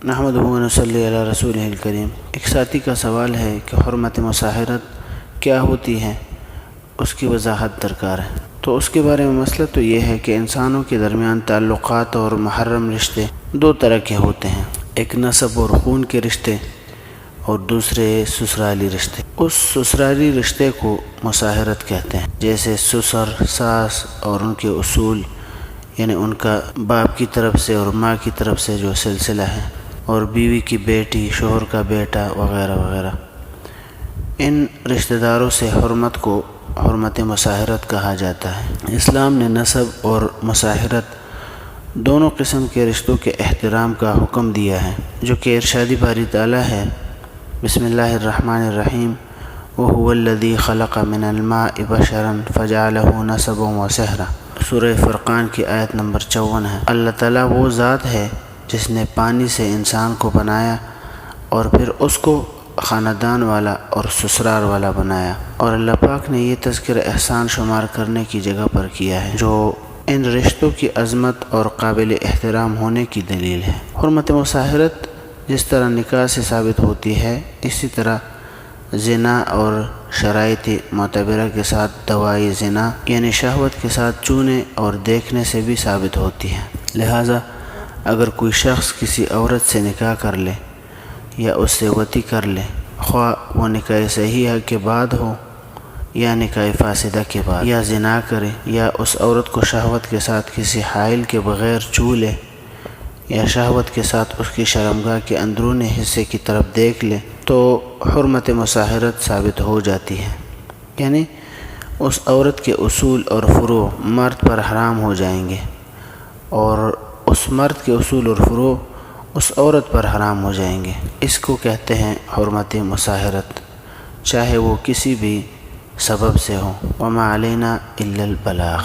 نحمدہ و نصلی علی رسولہ الکریم۔ ایک ساتھی کا سوال ہے کہ حرمت مصاہرت کیا ہوتی ہے، اس کی وضاحت درکار ہے۔ تو اس کے بارے میں مسئلہ تو یہ ہے کہ انسانوں کے درمیان تعلقات اور محرم رشتے دو طرح کے ہوتے ہیں، ایک نسب اور خون کے رشتے اور دوسرے سسرالی رشتے۔ اس سسرالی رشتے کو مصاہرت کہتے ہیں، جیسے سسر، ساس اور ان کے اصول، یعنی ان کا باپ کی طرف سے اور ماں کی طرف سے جو سلسلہ ہے، اور بیوی کی بیٹی، شوہر کا بیٹا وغیرہ وغیرہ۔ ان رشتہ داروں سے حرمت کو حرمت مصاہرت کہا جاتا ہے۔ اسلام نے نسب اور مصاہرت دونوں قسم کے رشتوں کے احترام کا حکم دیا ہے، جو کہ ارشاد باری تعالیٰ ہے، بسم اللہ الرحمن الرحیم، وَهُوَ الَّذِي خَلَقَ مِنَ الْمَاءِ بَشَرًا فَجَعَلَهُ نَسَبًا وَصِهْرًا۔ سورہ فرقان کی آیت نمبر 54 ہے۔ اللہ تعالیٰ وہ ذات ہے جس نے پانی سے انسان کو بنایا اور پھر اس کو خاندان والا اور سسرال والا بنایا، اور اللہ پاک نے یہ تذکر احسان شمار کرنے کی جگہ پر کیا ہے، جو ان رشتوں کی عظمت اور قابل احترام ہونے کی دلیل ہے۔ حرمت مصاہرت جس طرح نکاح سے ثابت ہوتی ہے، اسی طرح زنا اور شرائط معتبرہ کے ساتھ دوائی زنا، یعنی شہوت کے ساتھ چونے اور دیکھنے سے بھی ثابت ہوتی ہے۔ لہٰذا اگر کوئی شخص کسی عورت سے نکاح کر لے یا اس سے وطی کر لے، خواہ وہ نکاح صحیحہ کے بعد ہو یا نکاح فاسدہ کے بعد، یا زنا کرے یا اس عورت کو شہوت کے ساتھ کسی حائل کے بغیر چھو لے، یا شہوت کے ساتھ اس کی شرمگاہ کے اندرونی حصے کی طرف دیکھ لے، تو حرمت مصاہرت ثابت ہو جاتی ہے، یعنی اس عورت کے اصول اور فروع مرد پر حرام ہو جائیں گے، اور اس مرد کے اصول اور فروع اس عورت پر حرام ہو جائیں گے۔ اس کو کہتے ہیں حرمت مصاہرت، چاہے وہ کسی بھی سبب سے ہو۔ وما علینا الا البلاغ۔